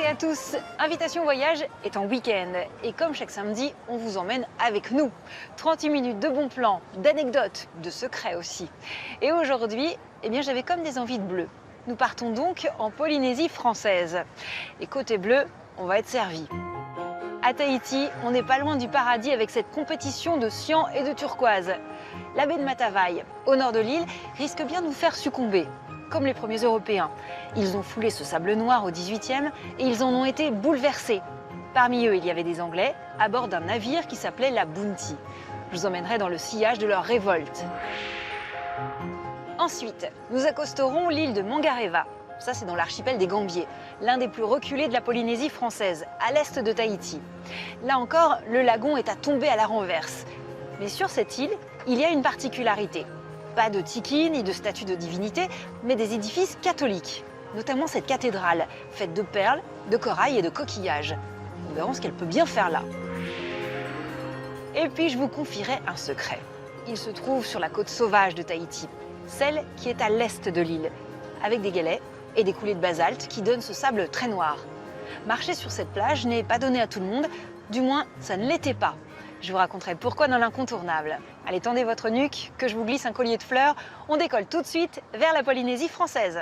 à tous, Invitation Voyage est en week-end et comme chaque samedi, on vous emmène avec nous. 38 minutes de bons plans, d'anecdotes, de secrets aussi. Et aujourd'hui, j'avais comme des envies de bleu. Nous partons donc en Polynésie française. Et côté bleu, on va être servi. À Tahiti, on n'est pas loin du paradis avec cette compétition de cyan et de turquoise. La baie de Matavai, au nord de l'île, risque bien de nous faire succomber. Comme les premiers Européens. Ils ont foulé ce sable noir au XVIIIe et ils en ont été bouleversés. Parmi eux, il y avait des Anglais à bord d'un navire qui s'appelait la Bounty. Je vous emmènerai dans le sillage de leur révolte. Ensuite, nous accosterons l'île de Mangareva. Ça, c'est dans l'archipel des Gambiers, l'un des plus reculés de la Polynésie française, à l'est de Tahiti. Là encore, le lagon est à tomber à la renverse. Mais sur cette île, il y a une particularité. Pas de tiki ni de statues de divinité, mais des édifices catholiques. Notamment cette cathédrale, faite de perles, de corail et de coquillages. Nous verrons ce qu'elle peut bien faire là. Et puis je vous confierai un secret. Il se trouve sur la côte sauvage de Tahiti, celle qui est à l'est de l'île, avec des galets et des coulées de basalte qui donnent ce sable très noir. Marcher sur cette plage n'est pas donné à tout le monde, du moins ça ne l'était pas. Je vous raconterai pourquoi dans l'incontournable. Allez, tendez votre nuque, que je vous glisse un collier de fleurs. On décolle tout de suite vers la Polynésie française.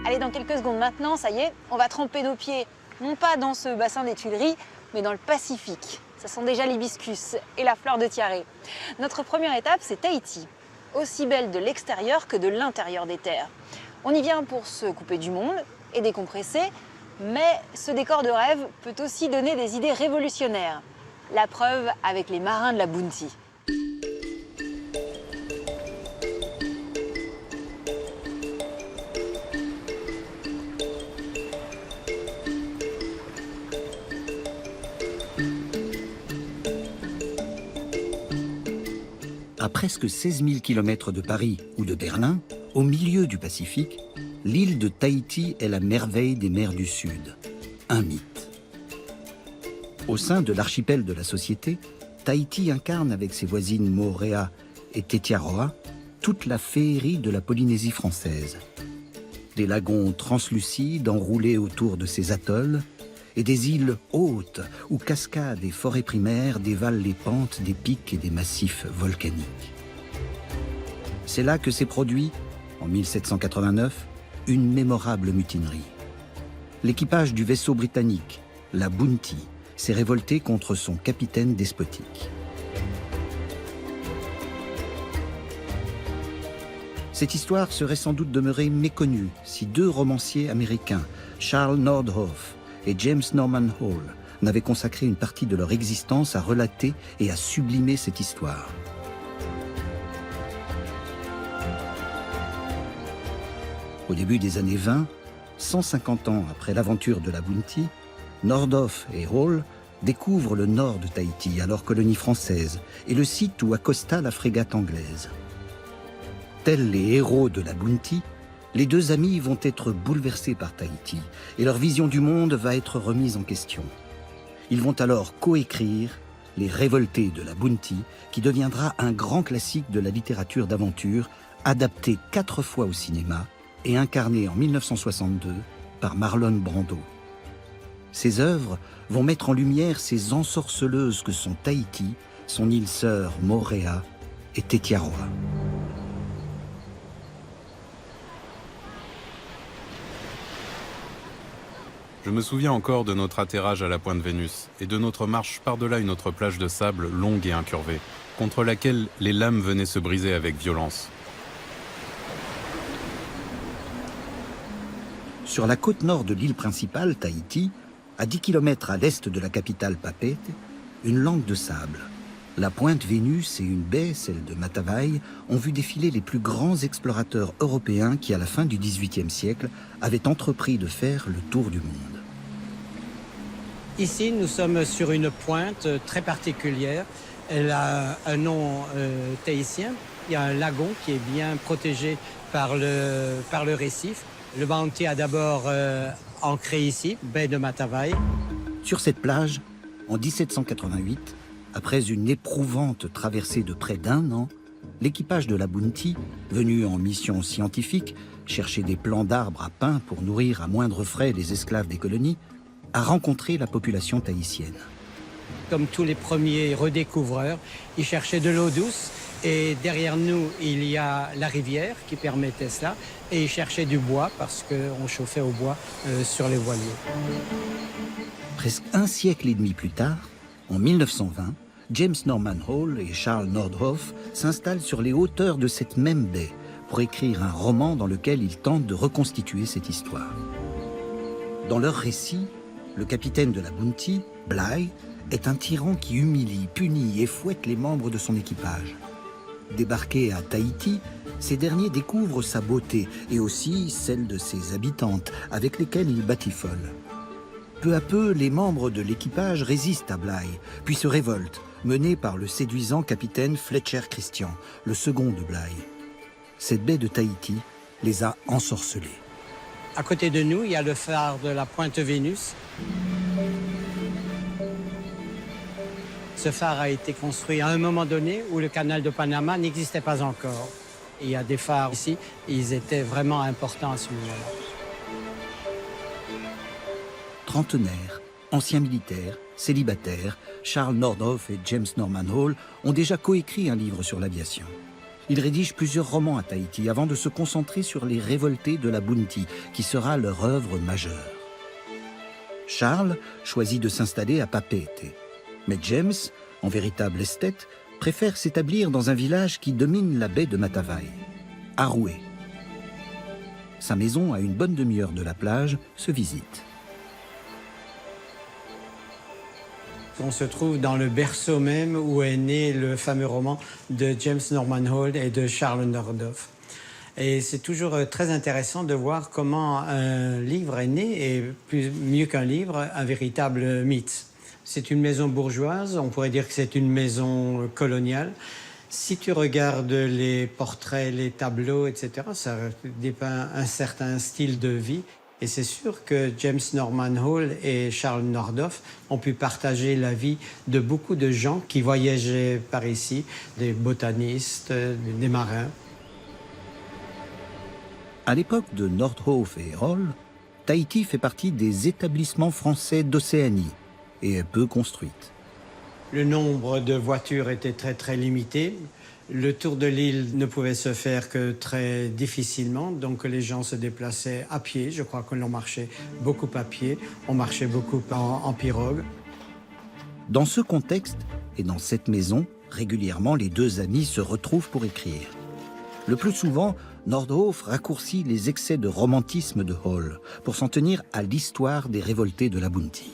Allez, dans quelques secondes maintenant, ça y est, on va tremper nos pieds, non pas dans ce bassin des Tuileries, mais dans le Pacifique. Ça sent déjà l'hibiscus et la fleur de tiare. Notre première étape, c'est Tahiti, aussi belle de l'extérieur que de l'intérieur des terres. On y vient pour se couper du monde et décompresser, mais ce décor de rêve peut aussi donner des idées révolutionnaires. La preuve avec les marins de la Bounty. À presque 16 000 km de Paris ou de Berlin, au milieu du Pacifique, l'île de Tahiti est la merveille des mers du Sud. Un mythe. Au sein de l'archipel de la Société, Tahiti incarne avec ses voisines Moorea et Tetiaroa toute la féerie de la Polynésie française. Des lagons translucides enroulés autour de ses atolls et des îles hautes où cascades et forêts primaires dévalent les pentes des pics et des massifs volcaniques. C'est là que s'est produit, en 1789, une mémorable mutinerie. L'équipage du vaisseau britannique, la Bounty, s'est révolté contre son capitaine despotique. Cette histoire serait sans doute demeurée méconnue si deux romanciers américains, Charles Nordhoff et James Norman Hall, n'avaient consacré une partie de leur existence à relater et à sublimer cette histoire. Au début des années 20, 150 ans après l'aventure de la Bounty, Nordhoff et Hall découvrent le nord de Tahiti, alors colonie française, et le site où accosta la frégate anglaise. Tels les héros de la Bounty, les deux amis vont être bouleversés par Tahiti, et leur vision du monde va être remise en question. Ils vont alors coécrire Les Révoltés de la Bounty, qui deviendra un grand classique de la littérature d'aventure, adapté 4 fois au cinéma, et incarné en 1962 par Marlon Brando. Ces œuvres vont mettre en lumière ces ensorceleuses que sont Tahiti, son île sœur Moorea et Tetiaroa. Je me souviens encore de notre atterrage à la Pointe Vénus et de notre marche par-delà une autre plage de sable longue et incurvée, contre laquelle les lames venaient se briser avec violence. Sur la côte nord de l'île principale, Tahiti, à 10 km à l'est de la capitale Papeete, une langue de sable. La Pointe Vénus et une baie, celle de Matavai, ont vu défiler les plus grands explorateurs européens qui, à la fin du XVIIIe siècle, avaient entrepris de faire le tour du monde. Ici, nous sommes sur une pointe très particulière. Elle a un nom tahitien. Il y a un lagon qui est bien protégé par le récif. Le Bounty a d'abord ancré ici, baie de Matavai. Sur cette plage, en 1788, après une éprouvante traversée de près d'1 an, l'équipage de la Bounty, venu en mission scientifique, chercher des plants d'arbres à pain pour nourrir à moindre frais les esclaves des colonies, a rencontré la population tahitienne. Comme tous les premiers redécouvreurs, ils cherchaient de l'eau douce. Et derrière nous, il y a la rivière qui permettait cela. Et ils cherchaient du bois parce qu'on chauffait au bois sur les voiliers. Presque un siècle et demi plus tard, en 1920, James Norman Hall et Charles Nordhoff s'installent sur les hauteurs de cette même baie pour écrire un roman dans lequel ils tentent de reconstituer cette histoire. Dans leur récit, le capitaine de la Bounty, Bligh, est un tyran qui humilie, punit et fouette les membres de son équipage. Débarqués à Tahiti, ces derniers découvrent sa beauté et aussi celle de ses habitantes, avec lesquelles il batifole. Peu à peu, les membres de l'équipage résistent à Bligh, puis se révoltent, menés par le séduisant capitaine Fletcher Christian, le second de Bligh. Cette baie de Tahiti les a ensorcelés. À côté de nous, il y a le phare de la Pointe Vénus. Ce phare a été construit à un moment donné où le canal de Panama n'existait pas encore. Il y a des phares ici, et ils étaient vraiment importants à ce moment-là. Trentenaires, anciens militaires, célibataires, Charles Nordhoff et James Norman Hall ont déjà coécrit un livre sur l'aviation. Ils rédigent plusieurs romans à Tahiti avant de se concentrer sur les révoltés de la Bounty, qui sera leur œuvre majeure. Charles choisit de s'installer à Papeete. Mais James, en véritable esthète, préfère s'établir dans un village qui domine la baie de Matavai, Aroué. Sa maison, à une bonne demi-heure de la plage, se visite. On se trouve dans le berceau même où est né le fameux roman de James Norman Hall et de Charles Nordhoff. Et c'est toujours très intéressant de voir comment un livre est né, et mieux qu'un livre, un véritable mythe. C'est une maison bourgeoise, on pourrait dire que c'est une maison coloniale. Si tu regardes les portraits, les tableaux, etc., ça dépeint un certain style de vie. Et c'est sûr que James Norman Hall et Charles Nordhoff ont pu partager la vie de beaucoup de gens qui voyageaient par ici, des botanistes, des marins. À l'époque de Nordhoff et Hall, Tahiti fait partie des établissements français d'Océanie et est peu construite. Le nombre de voitures était très limité. Le tour de l'île ne pouvait se faire que très difficilement, donc les gens se déplaçaient à pied. Je crois que l'on marchait beaucoup à pied, on marchait beaucoup en pirogue. Dans ce contexte et dans cette maison, régulièrement les deux amis se retrouvent pour écrire. Le plus souvent, Nordhoff raccourcit les excès de romantisme de Hall pour s'en tenir à l'histoire des révoltés de la Bounty.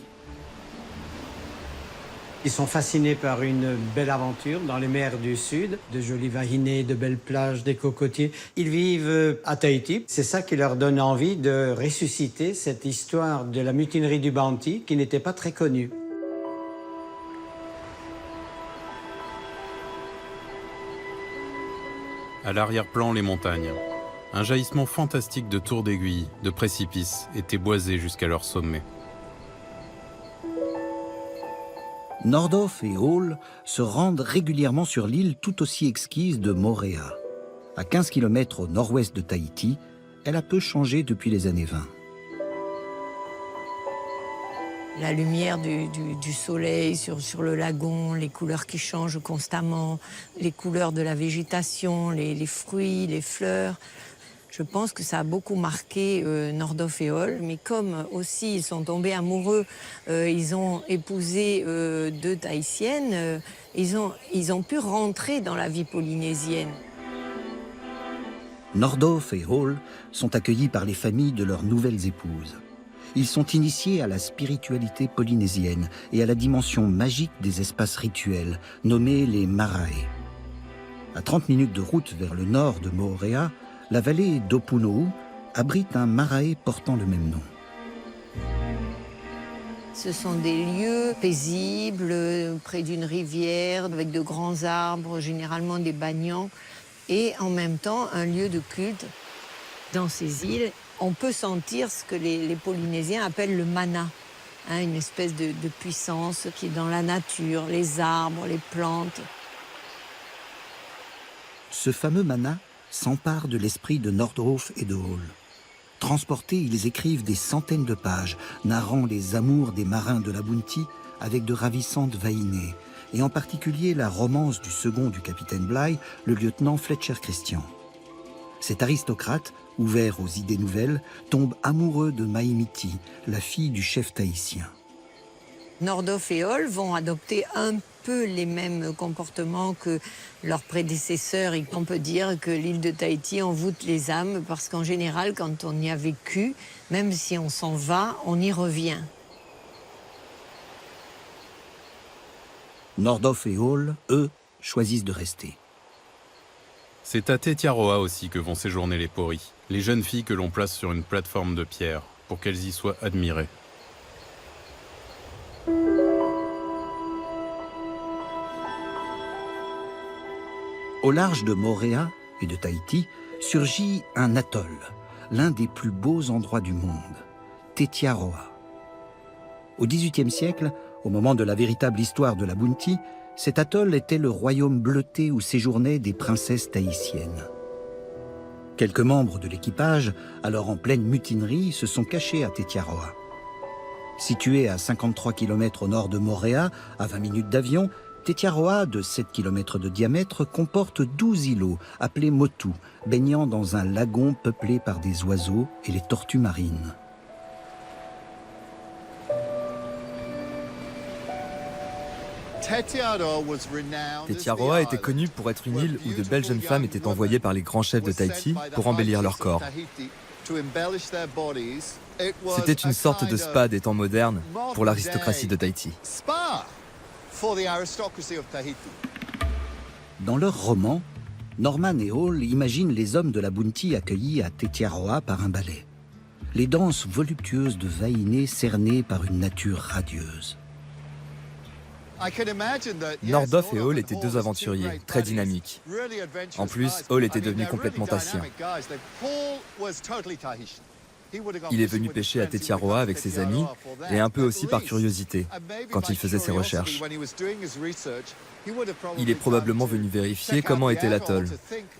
Ils sont fascinés par une belle aventure dans les mers du Sud, de jolies vahinées, de belles plages, des cocotiers. Ils vivent à Tahiti. C'est ça qui leur donne envie de ressusciter cette histoire de la mutinerie du Bounty qui n'était pas très connue. À l'arrière-plan, les montagnes. Un jaillissement fantastique de tours d'aiguilles, de précipices, était boisé jusqu'à leur sommet. Nordhoff et Hall se rendent régulièrement sur l'île tout aussi exquise de Moorea. À 15 km au nord-ouest de Tahiti, elle a peu changé depuis les années 20. La lumière du soleil sur le lagon, les couleurs qui changent constamment, les couleurs de la végétation, les fruits, les fleurs. Je pense que ça a beaucoup marqué Nordhoff et Hall, mais comme aussi ils sont tombés amoureux, ils ont épousé deux Tahitiennes, ils ont pu rentrer dans la vie polynésienne. Nordhoff et Hall sont accueillis par les familles de leurs nouvelles épouses. Ils sont initiés à la spiritualité polynésienne et à la dimension magique des espaces rituels, nommés les marae. À 30 minutes de route vers le nord de Moorea, la vallée d'Opunohu abrite un marae portant le même nom. Ce sont des lieux paisibles, près d'une rivière, avec de grands arbres, généralement des banians, et en même temps un lieu de culte. Dans ces îles, on peut sentir ce que les Polynésiens appellent le mana, une espèce de puissance qui est dans la nature, les arbres, les plantes. Ce fameux mana s'empare de l'esprit de Nordhoff et de Hall. Transportés, ils écrivent des centaines de pages, narrant les amours des marins de la Bounty avec de ravissantes vaïnées, et en particulier la romance du second du capitaine Bligh, le lieutenant Fletcher Christian. Cet aristocrate, ouvert aux idées nouvelles, tombe amoureux de Maïmiti, la fille du chef tahitien. Nordhoff et Hall vont adopter un peu les mêmes comportements que leurs prédécesseurs. Et on peut dire que l'île de Tahiti envoûte les âmes parce qu'en général, quand on y a vécu, même si on s'en va, on y revient. Nordhoff et Hall, eux, choisissent de rester. C'est à Tetiaroa aussi que vont séjourner les Pori, les jeunes filles que l'on place sur une plateforme de pierre pour qu'elles y soient admirées. Au large de Moorea et de Tahiti surgit un atoll, l'un des plus beaux endroits du monde, Tetiaroa. Au XVIIIe siècle, au moment de la véritable histoire de la Bounty, cet atoll était le royaume bleuté où séjournaient des princesses tahitiennes. Quelques membres de l'équipage, alors en pleine mutinerie, se sont cachés à Tetiaroa. Situé à 53 km au nord de Moorea, à 20 minutes d'avion, Tetiaroa, de 7 km de diamètre, comporte 12 îlots, appelés Motu, baignant dans un lagon peuplé par des oiseaux et les tortues marines. Tetiaroa était connue pour être une île où de belles jeunes femmes étaient envoyées par les grands chefs de Tahiti pour embellir leur corps. C'était une sorte de spa des temps modernes pour l'aristocratie de Tahiti. Dans leur roman, Norman et Hall imaginent les hommes de la Bounty accueillis à Tetiaroa par un ballet. Les danses voluptueuses de vaïnées cernées par une nature radieuse. Nordhoff et Hall étaient deux aventuriers, très dynamiques. En plus, Hall était devenu complètement tahitien. Il est venu pêcher à Tetiaroa avec ses amis et un peu aussi par curiosité, quand il faisait ses recherches. Il est probablement venu vérifier comment était l'atoll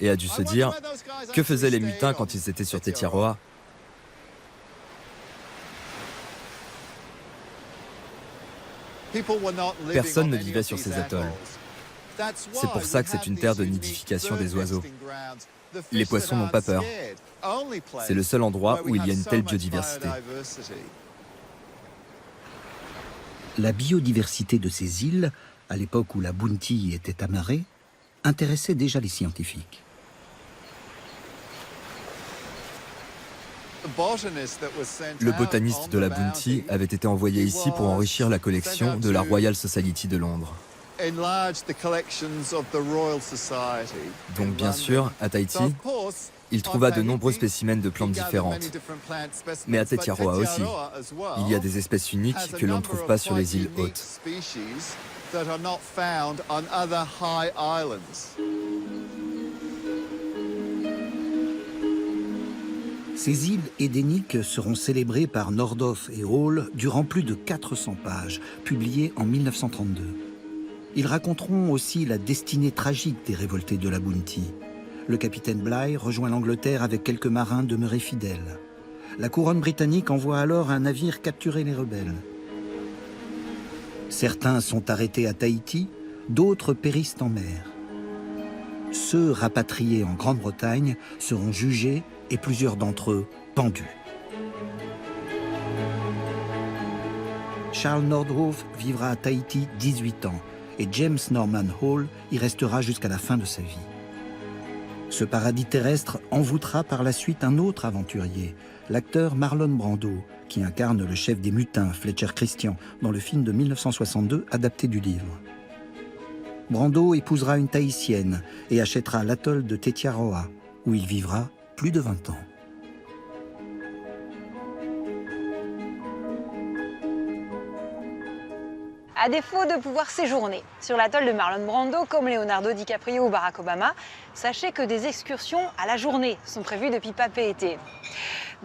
et a dû se dire « Que faisaient les mutins quand ils étaient sur Tetiaroa ?» Personne ne vivait sur ces atolls. C'est pour ça que c'est une terre de nidification des oiseaux. Les poissons n'ont pas peur. C'est le seul endroit où il y a une telle biodiversité. La biodiversité de ces îles, à l'époque où la Bounty était amarrée, intéressait déjà les scientifiques. Le botaniste de la Bounty avait été envoyé ici pour enrichir la collection de la Royal Society de Londres. Donc bien sûr, à Tahiti, il trouva de nombreux spécimens de plantes différentes. Mais à Tetiaroa aussi, il y a des espèces uniques que l'on ne trouve pas sur les îles hautes. Ces îles édéniques seront célébrées par Nordhoff et Hall durant plus de 400 pages, publiées en 1932. Ils raconteront aussi la destinée tragique des révoltés de la Bounty. Le capitaine Bligh rejoint l'Angleterre avec quelques marins demeurés fidèles. La couronne britannique envoie alors un navire capturer les rebelles. Certains sont arrêtés à Tahiti, d'autres périssent en mer. Ceux rapatriés en Grande-Bretagne seront jugés et plusieurs d'entre eux pendus. Charles Nordhoff vivra à Tahiti 18 ans et James Norman Hall y restera jusqu'à la fin de sa vie. Ce paradis terrestre envoûtera par la suite un autre aventurier, l'acteur Marlon Brando, qui incarne le chef des mutins, Fletcher Christian, dans le film de 1962 adapté du livre. Brando épousera une Tahitienne et achètera l'atoll de Tetiaroa, où il vivra plus de 20 ans. À défaut de pouvoir séjourner sur l'atoll de Marlon Brando comme Leonardo DiCaprio ou Barack Obama, sachez que des excursions à la journée sont prévues depuis Papeete.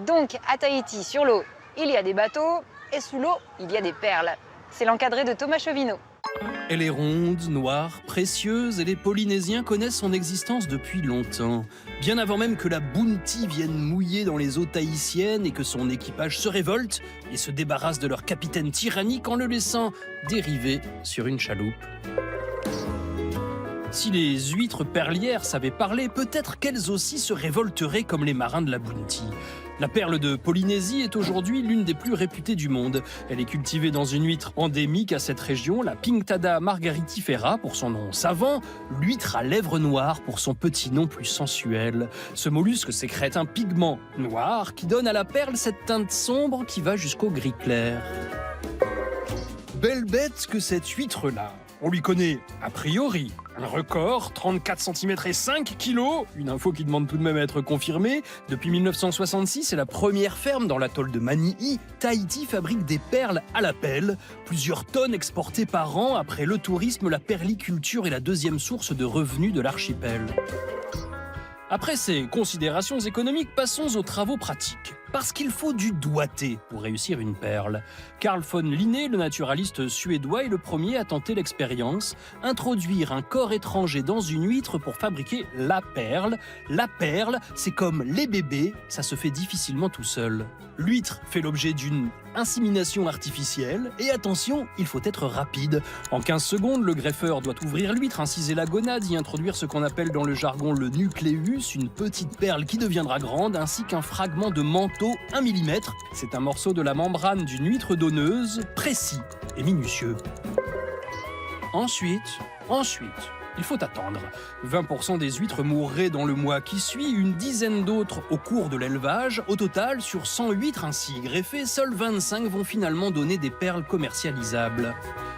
Donc à Tahiti, sur l'eau, il y a des bateaux et sous l'eau, il y a des perles. C'est l'encadré de Thomas Chevinaud. Elle est ronde, noire, précieuse et les Polynésiens connaissent son existence depuis longtemps. Bien avant même que la Bounty vienne mouiller dans les eaux tahitiennes et que son équipage se révolte et se débarrasse de leur capitaine tyrannique en le laissant dériver sur une chaloupe. Si les huîtres perlières savaient parler, peut-être qu'elles aussi se révolteraient comme les marins de la Bounty. La perle de Polynésie est aujourd'hui l'une des plus réputées du monde. Elle est cultivée dans une huître endémique à cette région, la Pinctada margaritifera pour son nom savant, l'huître à lèvres noires pour son petit nom plus sensuel. Ce mollusque sécrète un pigment noir qui donne à la perle cette teinte sombre qui va jusqu'au gris clair. Belle bête que cette huître-là. On lui connaît, a priori, un record, 34 cm et 5 kg, une info qui demande tout de même à être confirmée. Depuis 1966, c'est la première ferme dans l'atoll de Mani'i. Tahiti fabrique des perles à la pelle. Plusieurs tonnes exportées par an. Après le tourisme, la perliculture est la deuxième source de revenus de l'archipel. Après ces considérations économiques, passons aux travaux pratiques. Parce qu'il faut du doigté pour réussir une perle. Carl von Linné, le naturaliste suédois, est le premier à tenter l'expérience, introduire un corps étranger dans une huître pour fabriquer la perle. La perle, c'est comme les bébés, ça se fait difficilement tout seul. L'huître fait l'objet d'une insémination artificielle et attention, il faut être rapide. En 15 secondes, le greffeur doit ouvrir l'huître, inciser la gonade, y introduire ce qu'on appelle dans le jargon le nucléus, une petite perle qui deviendra grande, ainsi qu'un fragment de manteau 1 mm. C'est un morceau de la membrane d'une huître donneuse, précis et minutieux. Ensuite, il faut attendre. 20% des huîtres mourraient dans le mois qui suit, une dizaine d'autres au cours de l'élevage. Au total, sur 100 huîtres ainsi greffées, seuls 25 vont finalement donner des perles commercialisables.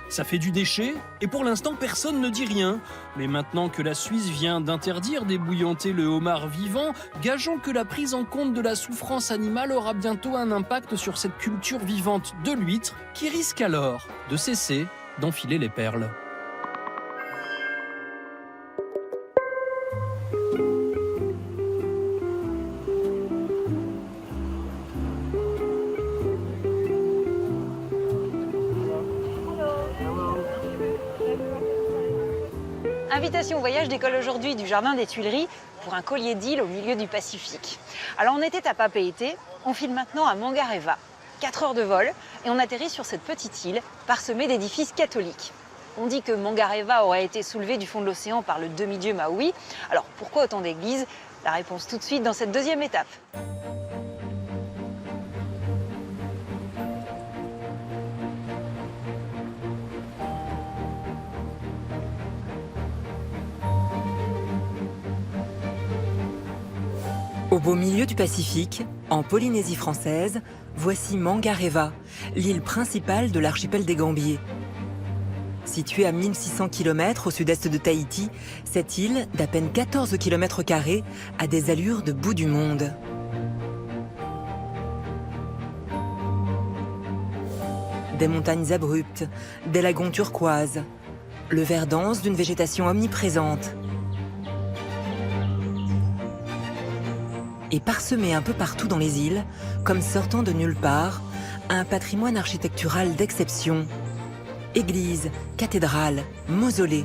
Ça fait du déchet, et pour l'instant, personne ne dit rien. Mais maintenant que la Suisse vient d'interdire d'ébouillanter le homard vivant, gageons que la prise en compte de la souffrance animale aura bientôt un impact sur cette culture vivante de l'huître, qui risque alors de cesser d'enfiler les perles. Invitation au voyage décolle aujourd'hui du Jardin des Tuileries pour un collier d'îles au milieu du Pacifique. Alors on était à Papeete, on file maintenant à Mangareva. 4 heures de vol et on atterrit sur cette petite île parsemée d'édifices catholiques. On dit que Mangareva aurait été soulevé du fond de l'océan par le demi-dieu Maui. Alors pourquoi autant d'églises? La réponse tout de suite dans cette deuxième étape. Au beau milieu du Pacifique, en Polynésie française, voici Mangareva, l'île principale de l'archipel des Gambiers. Située à 1600 km au sud-est de Tahiti, cette île, d'à peine 14 km², a des allures de bout du monde. Des montagnes abruptes, des lagons turquoises, le vert dense d'une végétation omniprésente. Et parsemé un peu partout dans les îles, comme sortant de nulle part, un patrimoine architectural d'exception. Églises, cathédrales, mausolées.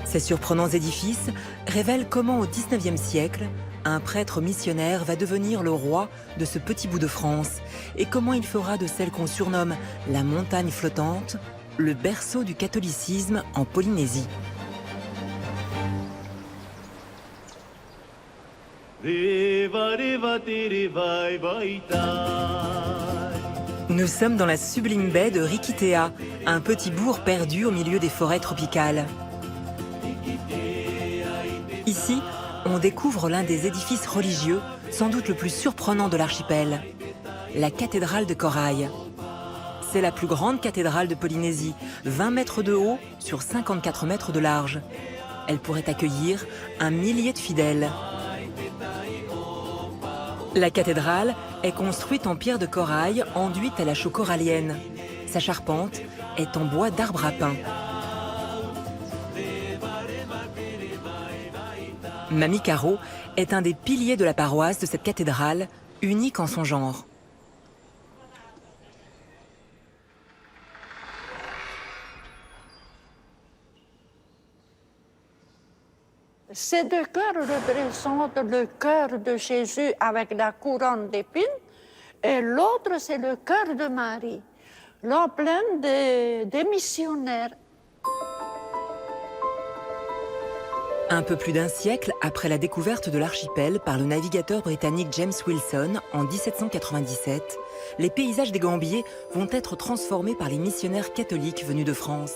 Ces surprenants édifices révèlent comment au XIXe siècle, un prêtre missionnaire va devenir le roi de ce petit bout de France et comment il fera de celle qu'on surnomme la montagne flottante, le berceau du catholicisme en Polynésie. Nous sommes dans la sublime baie de Rikitea, un petit bourg perdu au milieu des forêts tropicales. Ici, on découvre l'un des édifices religieux, sans doute le plus surprenant de l'archipel, la cathédrale de Corail. C'est la plus grande cathédrale de Polynésie, 20 mètres de haut sur 54 mètres de large. Elle pourrait accueillir 1 millier de fidèles. La cathédrale est construite en pierre de corail enduite à la chaux corallienne. Sa charpente est en bois d'arbre à pin. Mamie Caro est un des piliers de la paroisse de cette cathédrale, unique en son genre. Ces deux cœurs représentent le cœur de Jésus avec la couronne d'épines et l'autre, c'est le cœur de Marie, l'emblème des missionnaires. Un peu plus d'un siècle après la découverte de l'archipel par le navigateur britannique James Wilson en 1797, les paysages des Gambiers vont être transformés par les missionnaires catholiques venus de France,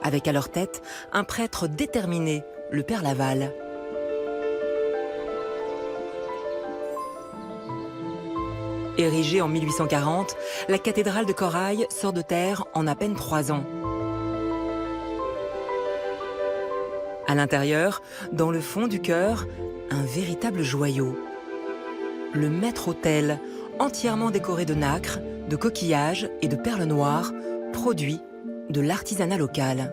avec à leur tête un prêtre déterminé, le Père Laval. Érigée en 1840, la cathédrale de Corail sort de terre en à peine 3 ans. À l'intérieur, dans le fond du chœur, un véritable joyau. Le maître-autel, entièrement décoré de nacre, de coquillages et de perles noires, produit de l'artisanat local.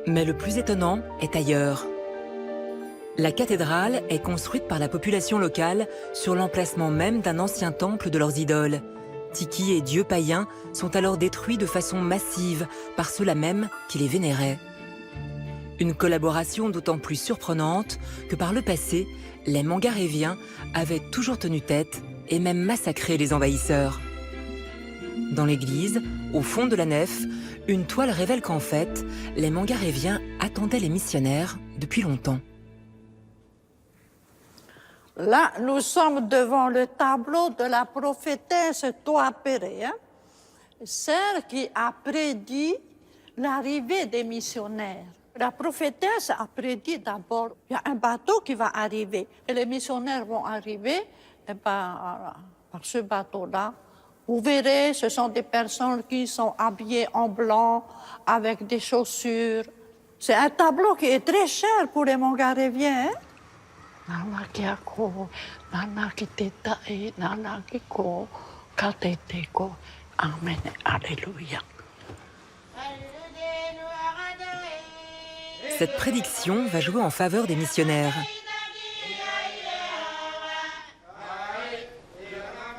Mais le plus étonnant est ailleurs. La cathédrale est construite par la population locale sur l'emplacement même d'un ancien temple de leurs idoles. Tiki et dieux païens sont alors détruits de façon massive par ceux-là même qui les vénéraient. Une collaboration d'autant plus surprenante que par le passé, les Mangaréviens avaient toujours tenu tête et même massacré les envahisseurs. Dans l'église, au fond de la nef, une toile révèle qu'en fait, les Mangaréviens attendaient les missionnaires depuis longtemps. Là, nous sommes devant le tableau de la prophétesse Toapéré, celle qui a prédit l'arrivée des missionnaires. La prophétesse a prédit d'abord, il y a un bateau qui va arriver et les missionnaires vont arriver par ce bateau-là. Vous verrez, ce sont des personnes qui sont habillées en blanc, avec des chaussures. C'est un tableau qui est très cher pour les Mangaréviens. Amen, alléluia. Cette prédiction va jouer en faveur des missionnaires.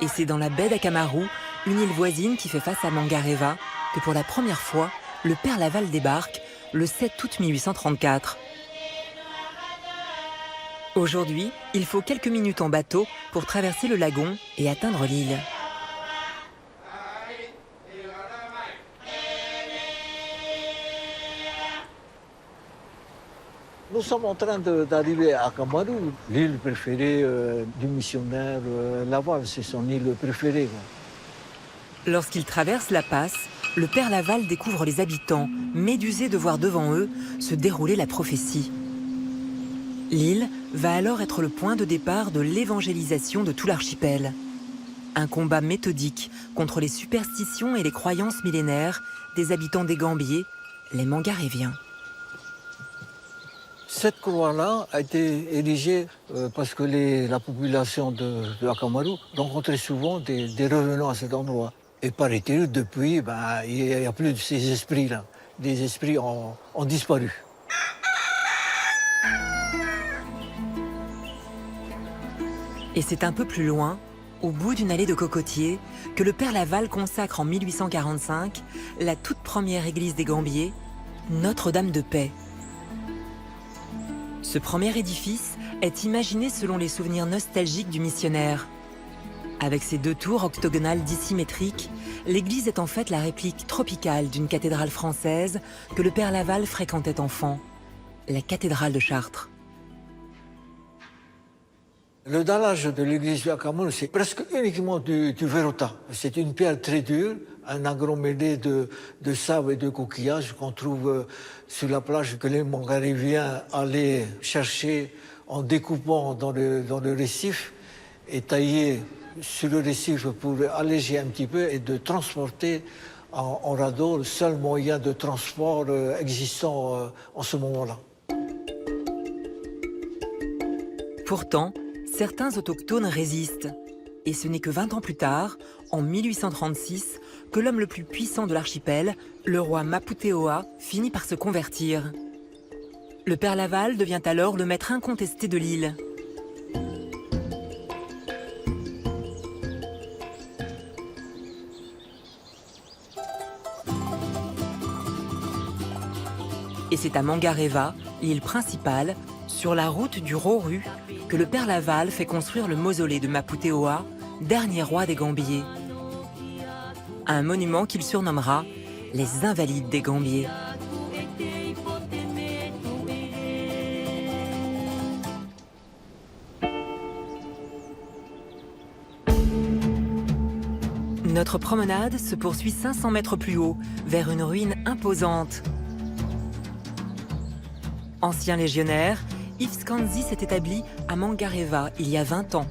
Et c'est dans la baie d'Akamaru, une île voisine qui fait face à Mangareva, que pour la première fois, le Père Laval débarque le 7 août 1834. Aujourd'hui, il faut quelques minutes en bateau pour traverser le lagon et atteindre l'île. Nous sommes en train d'arriver à Akamaru, l'île préférée du missionnaire Laval, c'est son île préférée. Lorsqu'ils traversent la passe, le Père Laval découvre les habitants, médusés de voir devant eux se dérouler la prophétie. L'île va alors être le point de départ de l'évangélisation de tout l'archipel. Un combat méthodique contre les superstitions et les croyances millénaires des habitants des Gambiers, les Mangaréviens. Cette croix-là a été érigée parce que la population de Akamaru rencontrait souvent des revenants à cet endroit. Et paraît-il, depuis, il n'y a plus de ces esprits-là. Des esprits ont disparu. Et c'est un peu plus loin, au bout d'une allée de cocotiers, que le Père Laval consacre en 1845 la toute première église des Gambiers, Notre-Dame de Paix. Ce premier édifice est imaginé selon les souvenirs nostalgiques du missionnaire. Avec ses 2 tours octogonales dissymétriques, l'église est en fait la réplique tropicale d'une cathédrale française que le Père Laval fréquentait enfant, la cathédrale de Chartres. Le dallage de l'église de Akamaru, c'est presque uniquement du verota. C'est une pierre très dure, un aggloméré de sable et de coquillages qu'on trouve sur la plage que les Mangaréviens allaient chercher en découpant dans le récif et tailler sur le récif pour alléger un petit peu et de transporter en radeau, le seul moyen de transport existant en ce moment-là. Pourtant, certains autochtones résistent. Et ce n'est que 20 ans plus tard, en 1836, que l'homme le plus puissant de l'archipel, le roi Maputeoa, finit par se convertir. Le Père Laval devient alors le maître incontesté de l'île. Et c'est à Mangareva, l'île principale, sur la route du Roru que le père Laval fait construire le mausolée de Maputeoa, dernier roi des Gambiers. Un monument qu'il surnommera les Invalides des Gambiers. Notre promenade se poursuit 500 mètres plus haut, vers une ruine imposante. Ancien légionnaire, Yves Scanzi s'est établi à Mangareva il y a 20 ans.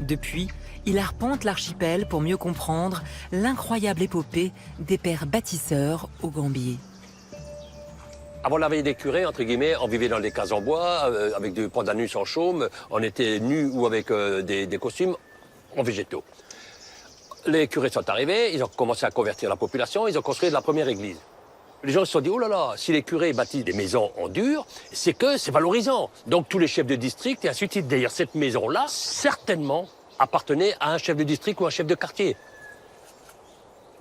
Depuis, il arpente l'archipel pour mieux comprendre l'incroyable épopée des pères bâtisseurs au Gambier. Avant la veille des curés, entre guillemets, on vivait dans des cases en bois, avec du pandanus en chaume, on était nus ou avec des costumes en végétaux. Les curés sont arrivés, ils ont commencé à convertir la population, ils ont construit la première église. Les gens se sont dit, oh là là, si les curés bâtissent des maisons en dur, c'est que c'est valorisant. Donc tous les chefs de district, et ainsi de suite, d'ailleurs cette maison-là, certainement, appartenait à un chef de district ou un chef de quartier.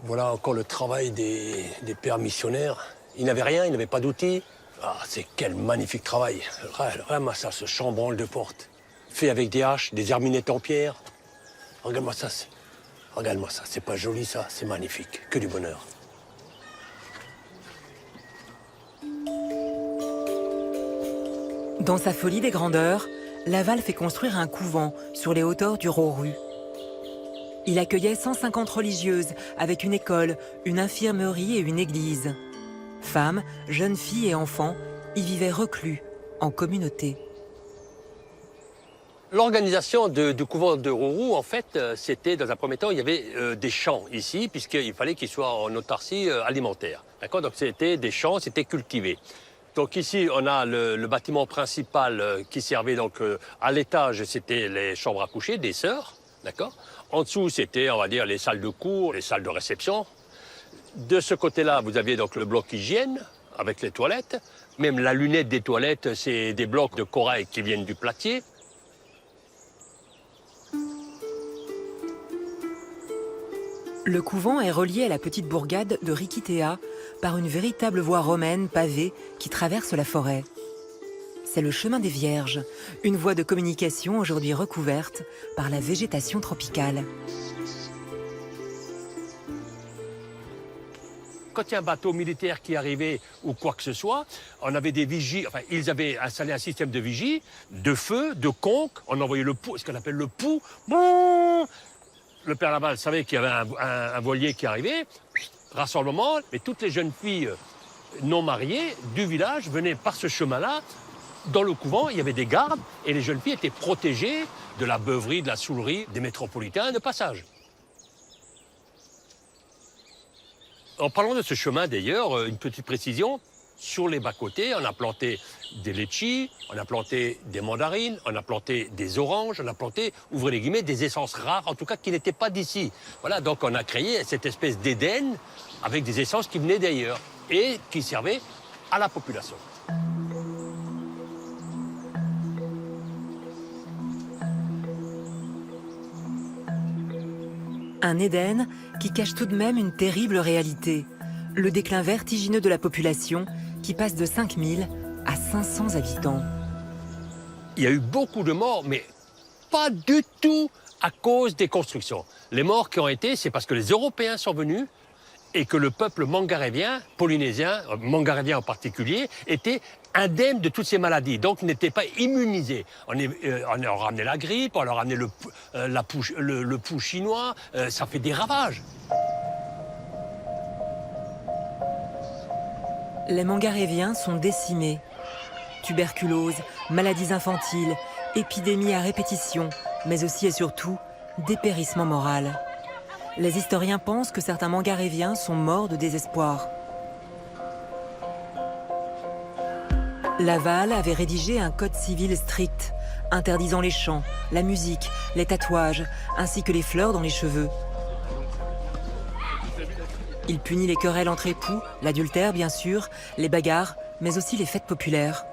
Voilà encore le travail des pères missionnaires. Ils n'avaient rien, ils n'avaient pas d'outils. Ah, c'est quel magnifique travail. Vraiment ça, ce chambranle de porte. Fait avec des haches, des herminettes en pierre. Regarde-moi ça, c'est pas joli ça, c'est magnifique, que du bonheur. Dans sa folie des grandeurs, Laval fait construire un couvent sur les hauteurs du Roru. Il accueillait 150 religieuses avec une école, une infirmerie et une église. Femmes, jeunes filles et enfants y vivaient reclus, en communauté. L'organisation du couvent de Roru, en fait, c'était, dans un premier temps, il y avait des champs ici, puisqu'il fallait qu'ils soient en autarcie alimentaire. D'accord ? Donc c'était des champs, c'était cultivé. Donc ici, on a le bâtiment principal qui servait donc à l'étage, c'était les chambres à coucher des sœurs, d'accord ? En dessous, c'était, on va dire, les salles de cours, les salles de réception. De ce côté-là, vous aviez donc le bloc hygiène, avec les toilettes. Même la lunette des toilettes, c'est des blocs de corail qui viennent du platier. Le couvent est relié à la petite bourgade de Rikitea par une véritable voie romaine pavée qui traverse la forêt. C'est le chemin des Vierges, une voie de communication aujourd'hui recouverte par la végétation tropicale. Quand il y a un bateau militaire qui arrivait ou quoi que ce soit, on avait des vigies, enfin ils avaient installé un système de vigie, de feu, de conques, on envoyait le pou, ce qu'on appelle le pou. Bon, le père Laval savait qu'il y avait un voilier qui arrivait, rassemblement, mais toutes les jeunes filles non mariées du village venaient par ce chemin-là. Dans le couvent, il y avait des gardes et les jeunes filles étaient protégées de la beuverie, de la saoulerie des métropolitains de passage. En parlant de ce chemin d'ailleurs, une petite précision, sur les bas-côtés, on a planté des litchis, on a planté des mandarines, on a planté des oranges, on a planté, ouvrez les guillemets, des essences rares, en tout cas qui n'étaient pas d'ici. Voilà, donc on a créé cette espèce d'Éden avec des essences qui venaient d'ailleurs et qui servaient à la population. Un Éden qui cache tout de même une terrible réalité, le déclin vertigineux de la population qui passe de 5000 à 500 habitants. Il y a eu beaucoup de morts, mais pas du tout à cause des constructions. Les morts qui ont été, c'est parce que les Européens sont venus et que le peuple mangarévien, polynésien, mangarévien en particulier, était indemne de toutes ces maladies, donc n'était pas immunisé. On leur ramenait la grippe, on leur ramenait le pou chinois, ça fait des ravages. Les Mangaréviens sont décimés. Tuberculose, maladies infantiles, épidémies à répétition, mais aussi et surtout dépérissement moral. Les historiens pensent que certains Mangaréviens sont morts de désespoir. Laval avait rédigé un code civil strict, interdisant les chants, la musique, les tatouages, ainsi que les fleurs dans les cheveux. Il punit les querelles entre époux, l'adultère bien sûr, les bagarres, mais aussi les fêtes populaires.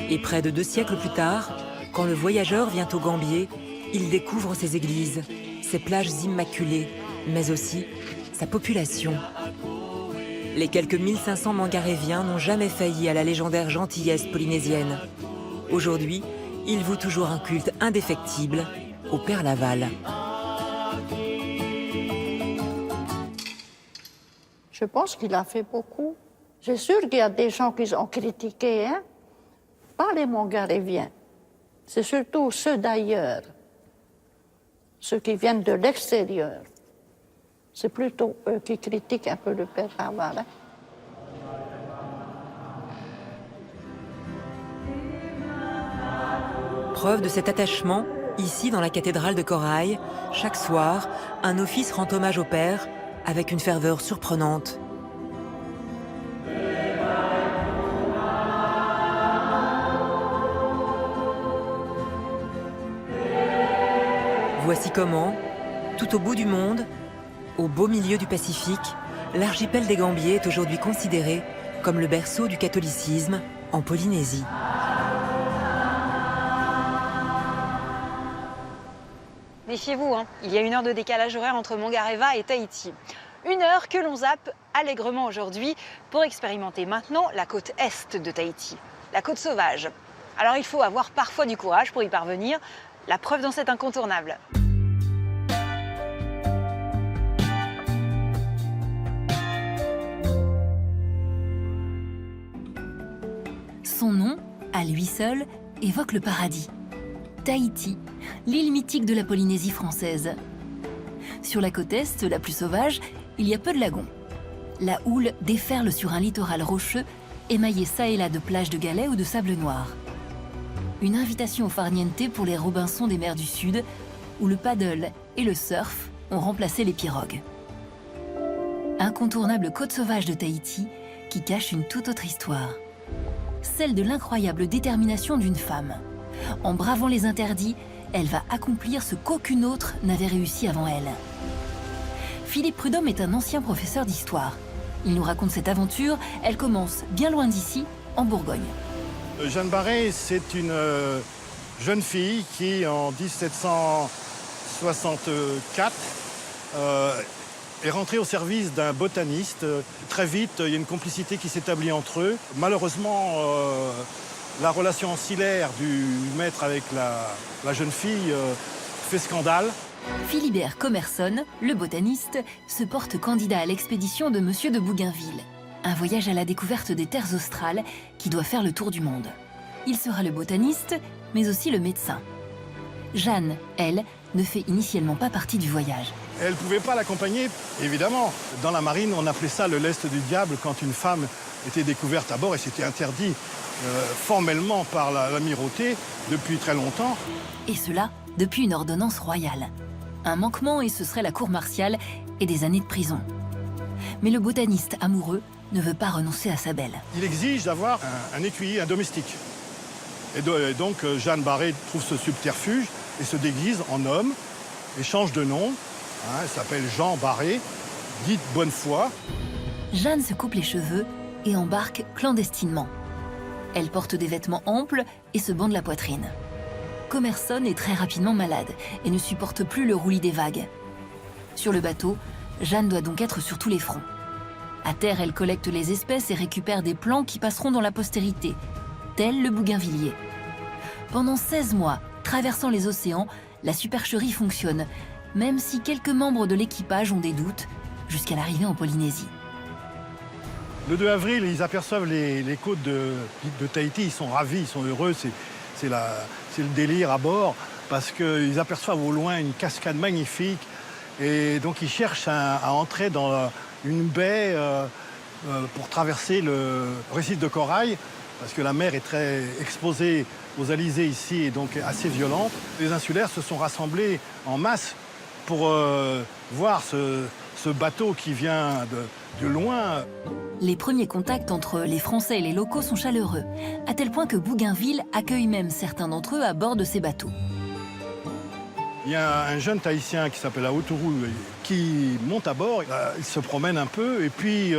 Et près de 2 siècles plus tard, quand le voyageur vient au Gambier, il découvre ces églises, ses plages immaculées, mais aussi sa population. Les quelques 1500 Mangaréviens n'ont jamais failli à la légendaire gentillesse polynésienne. Aujourd'hui, ils vouent toujours un culte indéfectible au Père Laval. Je pense qu'il a fait beaucoup. C'est sûr qu'il y a des gens qui ont critiqué, hein? Pas les Mangaréviens. C'est surtout ceux d'ailleurs, ceux qui viennent de l'extérieur. C'est plutôt eux qui critiquent un peu le Père Laval. Hein? Preuve de cet attachement, ici dans la cathédrale de Corail, chaque soir, un office rend hommage au Père avec une ferveur surprenante. Voici comment, tout au bout du monde, au beau milieu du Pacifique, l'archipel des Gambiers est aujourd'hui considéré comme le berceau du catholicisme en Polynésie. Méfiez-vous, hein, il y a 1 heure de décalage horaire entre Mangareva et Tahiti. 1 heure que l'on zappe allègrement aujourd'hui pour expérimenter maintenant la côte est de Tahiti, la côte sauvage. Alors il faut avoir parfois du courage pour y parvenir. La preuve dans cet incontournable. Son nom, à lui seul, évoque le paradis. Tahiti, l'île mythique de la Polynésie française. Sur la côte est, la plus sauvage, il y a peu de lagons. La houle déferle sur un littoral rocheux, émaillé çà et là de plages de galets ou de sable noir. Une invitation au farniente pour les Robinsons des mers du Sud, où le paddle et le surf ont remplacé les pirogues. Incontournable côte sauvage de Tahiti qui cache une toute autre histoire. Celle de l'incroyable détermination d'une femme. En bravant les interdits, elle va accomplir ce qu'aucune autre n'avait réussi avant elle. Philippe Prudhomme est un ancien professeur d'histoire. Il nous raconte cette aventure, elle commence bien loin d'ici, en Bourgogne. Jeanne Barré, c'est une jeune fille qui, en 1764, est rentrée au service d'un botaniste. Très vite, il y a une complicité qui s'établit entre eux. Malheureusement, la relation ancillaire du maître avec la jeune fille fait scandale. Philibert Commerson, le botaniste, se porte candidat à l'expédition de Monsieur de Bougainville. Un voyage à la découverte des terres australes qui doit faire le tour du monde. Il sera le botaniste, mais aussi le médecin. Jeanne, elle, ne fait initialement pas partie du voyage. Elle ne pouvait pas l'accompagner, évidemment. Dans la marine, on appelait ça le lest du diable quand une femme était découverte à bord et c'était interdit formellement par l'amirauté depuis très longtemps. Et cela depuis une ordonnance royale. Un manquement et ce serait la cour martiale et des années de prison. Mais le botaniste amoureux ne veut pas renoncer à sa belle. Il exige d'avoir un écuyer, un domestique. Et donc Jeanne Barré trouve ce subterfuge et se déguise en homme et change de nom. Elle s'appelle Jean Barré, dite Bonnefoy. Jeanne se coupe les cheveux et embarque clandestinement. Elle porte des vêtements amples et se bande la poitrine. Commerson est très rapidement malade et ne supporte plus le roulis des vagues. Sur le bateau, Jeanne doit donc être sur tous les fronts. À terre, elle collecte les espèces et récupère des plants qui passeront dans la postérité, tel le bougainvillier. Pendant 16 mois, traversant les océans, la supercherie fonctionne, même si quelques membres de l'équipage ont des doutes, jusqu'à l'arrivée en Polynésie. Le 2 avril, ils aperçoivent les côtes de Tahiti, ils sont ravis, ils sont heureux, c'est le délire à bord, parce qu'ils aperçoivent au loin une cascade magnifique, et donc ils cherchent à entrer dans une baie pour traverser le récif de Corail, parce que la mer est très exposée aux alizés ici et donc assez violente. Les insulaires se sont rassemblés en masse pour voir ce bateau qui vient de loin. Les premiers contacts entre les Français et les locaux sont chaleureux, à tel point que Bougainville accueille même certains d'entre eux à bord de ses bateaux. Il y a un jeune Tahitien qui s'appelle Aotourou qui monte à bord, il se promène un peu et puis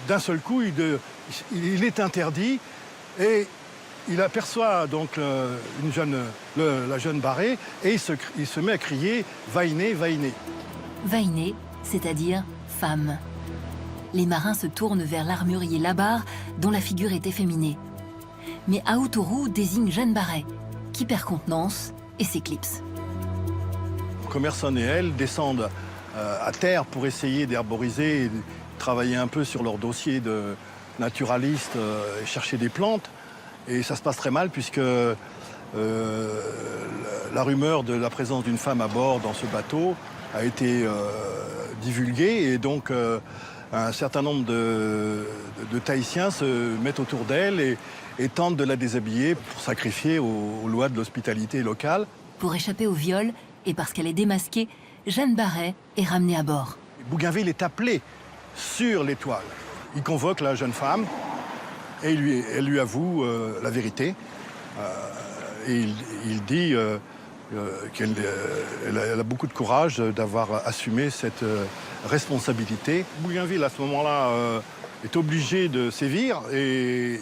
d'un seul coup il est interdit et Il aperçoit donc la jeune Barré et il se met à crier « Vainé, Vainé ». Vainé, c'est-à-dire femme. Les marins se tournent vers l'armurier Labarre, dont la figure est efféminée. Mais Aoutourou désigne Jeanne Barré, qui perd contenance et s'éclipse. Commerson et elle descendent à terre pour essayer d'herboriser et de travailler un peu sur leur dossier de naturaliste et chercher des plantes. Et ça se passe très mal puisque la rumeur de la présence d'une femme à bord dans ce bateau a été divulguée et donc un certain nombre de Tahitiens se mettent autour d'elle et tentent de la déshabiller pour sacrifier aux lois de l'hospitalité locale. Pour échapper au viol et parce qu'elle est démasquée, Jeanne Barré est ramenée à bord. Bougainville est appelé sur l'étoile. Il convoque la jeune femme et elle lui avoue la vérité. Et il dit qu'elle a beaucoup de courage d'avoir assumé cette responsabilité. Bougainville, à ce moment-là, est obligé de sévir et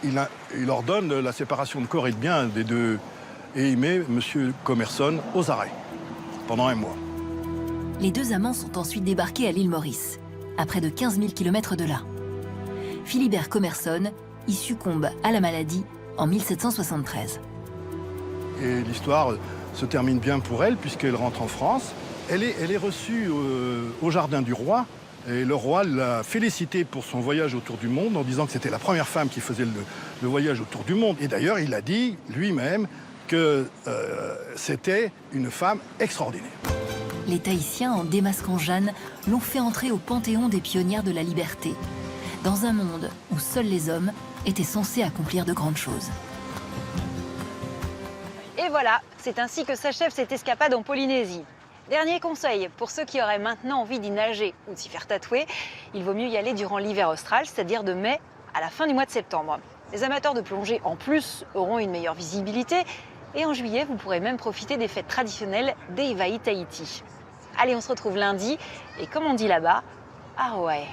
il ordonne la séparation de corps et de biens des deux. Et il met M. Commerson aux arrêts pendant 1 mois. Les deux amants sont ensuite débarqués à l'île Maurice, à près de 15 000 km de là. Philibert Commerson y succombe à la maladie en 1773. Et l'histoire se termine bien pour elle, puisqu'elle rentre en France. Elle est reçue au jardin du roi, et le roi l'a félicitée pour son voyage autour du monde, en disant que c'était la première femme qui faisait le voyage autour du monde. Et d'ailleurs, il a dit lui-même que c'était une femme extraordinaire. Les Tahitiens, en démasquant Jeanne, l'ont fait entrer au panthéon des pionnières de la liberté, dans un monde où seuls les hommes étaient censés accomplir de grandes choses. Et voilà, c'est ainsi que s'achève cette escapade en Polynésie. Dernier conseil, pour ceux qui auraient maintenant envie d'y nager ou de s'y faire tatouer, il vaut mieux y aller durant l'hiver austral, c'est-à-dire de mai à la fin du mois de septembre. Les amateurs de plongée, en plus, auront une meilleure visibilité. Et en juillet, vous pourrez même profiter des fêtes traditionnelles des Iva'i Tahiti. Allez, on se retrouve lundi. Et comme on dit là-bas, Aroae.